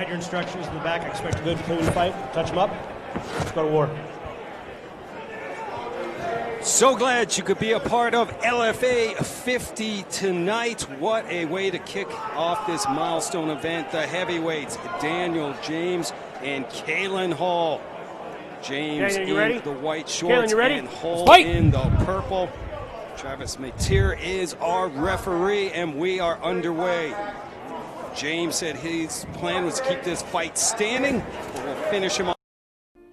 Write your instructions in the back. I expect a good, clean fight. Touch them up. Let's go to war. So glad you could be a part of LFA 50 tonight. What a way to kick off this milestone event. The heavyweights, Daniel James and Kalen Hall. James Daniel, in ready? the white shorts and Hall in the purple. Travis Mateer is our referee, and we are underway. James said his plan was to keep this fight standing, but we'll finish him off.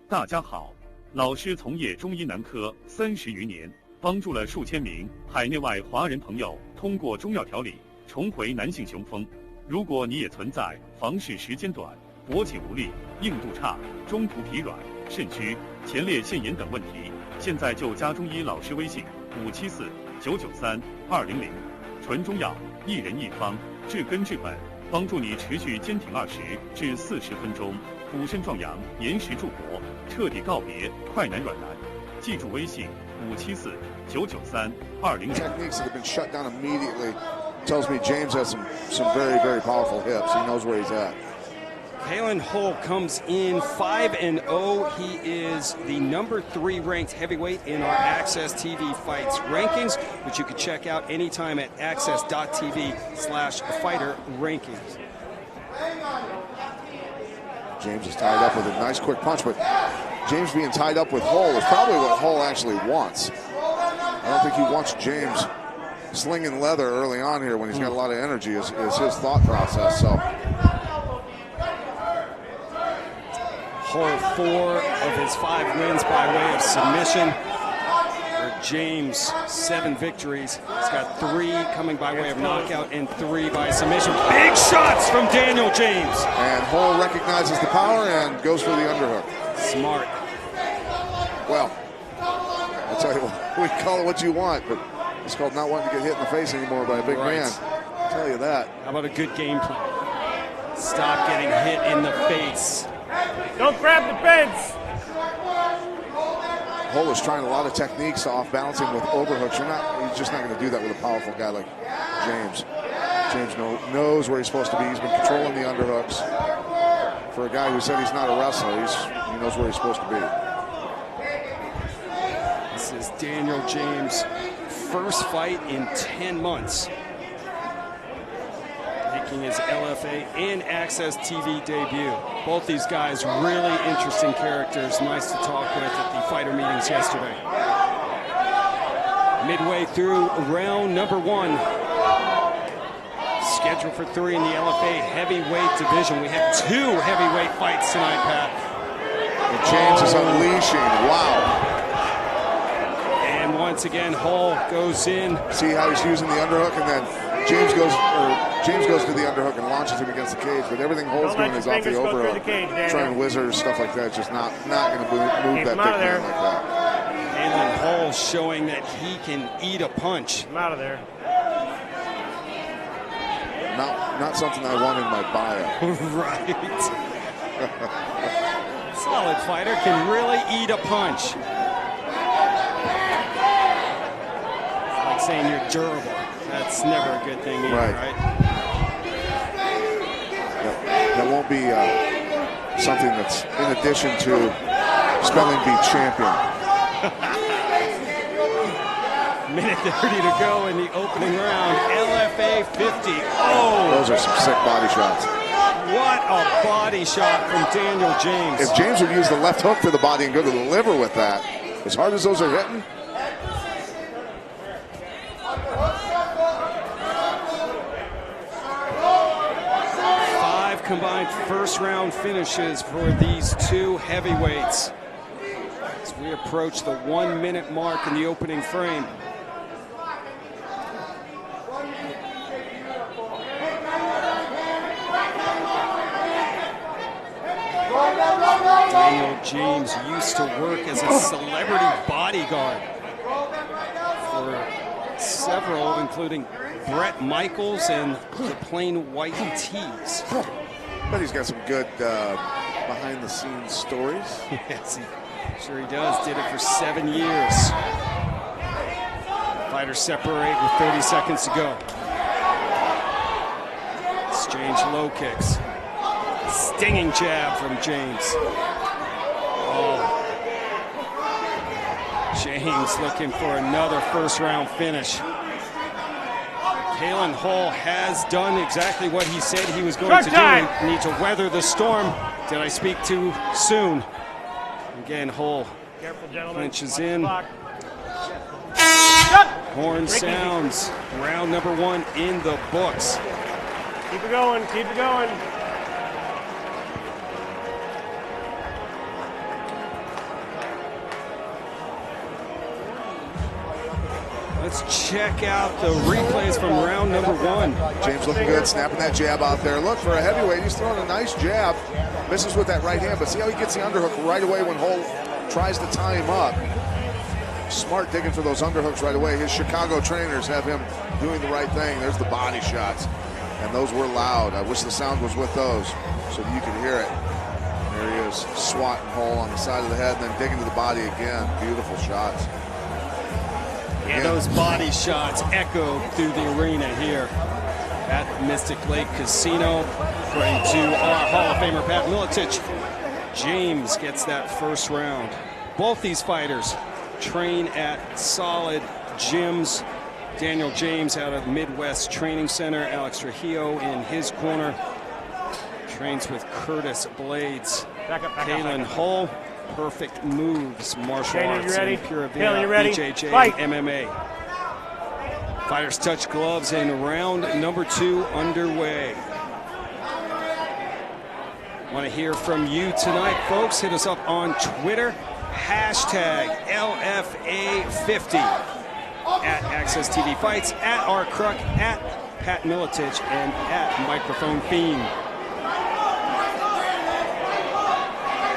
大家好，老师从业中医男科30余年，帮助了数千名海内外华人朋友通过中药调理重回男性雄风。如果你也存在房事时间短、勃起无力、硬度差、中途疲软、肾虚、前列腺炎等问题，现在就加中医老师微信574-993-200，纯中药，一人一方，治根治本，帮助你持续坚挺20至40分钟，补肾壮阳，延时助勃，彻底告别快男软男。记住微信574-993-200。 Techniques that have been shut down immediately. Tells me James has some very, very powerful hips. He knows where he's at. Kalen Hall comes in 5-0. He is the number 3 ranked heavyweight in our Access TV Fights rankings, which you can check out anytime at access.tv/fighter rankings. James is tied up with a nice quick punch, but James being tied up with Hall is probably what Hall actually wants. I don't think he wants James slinging leather early on here when he's got a lot of energy is his thought process. So Hall 4 of his 5 wins by way of submission. For James, 7 victories. He's got 3 coming by way of knockout and 3 by submission. Big shots from Daniel James. And Hall recognizes the power and goes for the underhook. Smart. Well, I'll tell you what, we call it what you want, but it's called not wanting to get hit in the face anymore by a big man. I'll tell you that. How about a good game plan? Stop getting hit in the face. Don't grab the fence. Hall is trying a lot of techniques off balancing with overhooks. He's just not going to do that with a powerful guy like James. James knows where he's supposed to be. He's been controlling the underhooks. For a guy who said he's not a wrestler, he knows where he's supposed to be. This is Daniel James' first fight in 10 months. Making his LFA and Access TV debut. Both these guys really interesting characters. Nice to talk with at the fighter meetings yesterday. Midway through round number 1. Scheduled for 3 in the LFA heavyweight division. We have 2 heavyweight fights tonight, Pat. And James is unleashing. Wow. And once again, Hall goes in. See how he's using the underhook, and then James goes to the underhook and launches him against the cage. But everything Hall's doing is off the overhook. Trying whizzers, stuff like that. Just not going to move that big man like that. Kalen Hall showing that he can eat a punch. I'm out of there. Not something I want in my bio. Right. Solid fighter, can really eat a punch. It's like saying you're durable. That's never a good thing either, right? That won't be something that's in addition to spelling bee champion. Minute 30 to go in the opening round. LFA 50. Oh! Those are some sick body shots. What a body shot from Daniel James. If James would use the left hook to the body and go to the liver with that, as hard as those are hitting. Combined first round finishes for these 2 heavyweights as we approach the 1-minute mark in the opening frame. Daniel James used to work as a celebrity bodyguard for several, including Bret Michaels and the Plain White Tees. But he's got some good behind-the-scenes stories. Yes, sure he does. Did it for 7 years. Fighters separate with 30 seconds to go. Exchange low kicks. Stinging jab from James. Oh. James looking for another first-round finish. Kalen Hull has done exactly what he said he was going to do. He needs to weather the storm. Did I speak too soon? Again, Hull clinches in. Horn sounds. Round number 1 in the books. Keep it going, keep it going. Let's check out the replays from round number 1. James looking good, snapping that jab out there. Look, for a heavyweight, he's throwing a nice jab. Misses with that right hand, but see how he gets the underhook right away when Hull tries to tie him up. Smart digging for those underhooks right away. His Chicago trainers have him doing the right thing. There's the body shots, and those were loud. I wish the sound was with those so that you could hear it. There he is, swatting Hull on the side of the head and then digging to the body again. Beautiful shots. And those body shots echo through the arena here at Mystic Lake Casino. According to our Hall of Famer Pat Miletich, James gets that first round. Both these fighters train at solid gyms. Daniel James out of Midwest Training Center. Alex Trujillo in his corner. Trains with Curtis Blades. Kalen Hull. Perfect moves, martial arts, and Pura Vida, BJJ, MMA. Fighters touch gloves and round number 2 underway. Want to hear from you tonight, folks? Hit us up on Twitter, #LFA50, at Access TV Fights, at RCruck, at Pat Miletich, and at Microphone Fiend.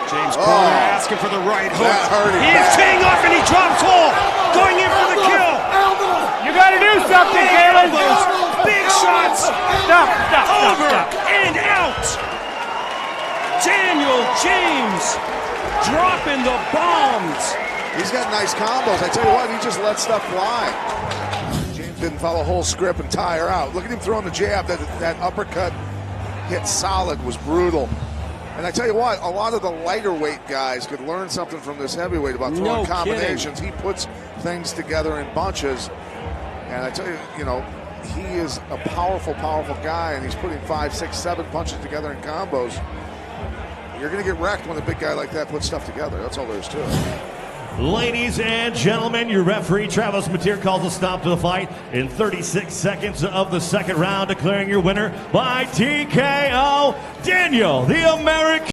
James corner asking for the right hook. He is teeing off and he drops Hull, going in for the kill. You got to do something, Kalen. Big shots. Stop. Over and out. Daniel James dropping the bombs. He's got nice combos. I tell you what, he just let stuff fly. James didn't follow Hull's script and tire out. Look at him throwing the jab. That uppercut hit solid, was brutal. And I tell you what, a lot of the lighter weight guys could learn something from this heavyweight about throwing combinations. He puts things together in bunches. And I tell you, he is a powerful, powerful guy, and he's putting 5, 6, 7 punches together in combos. You're going to get wrecked when a big guy like that puts stuff together. That's all there is to it. Ladies and gentlemen, your referee, Travis Mateer, calls a stop to the fight in 36 seconds of the second round, declaring your winner by TKO, Daniel, the American.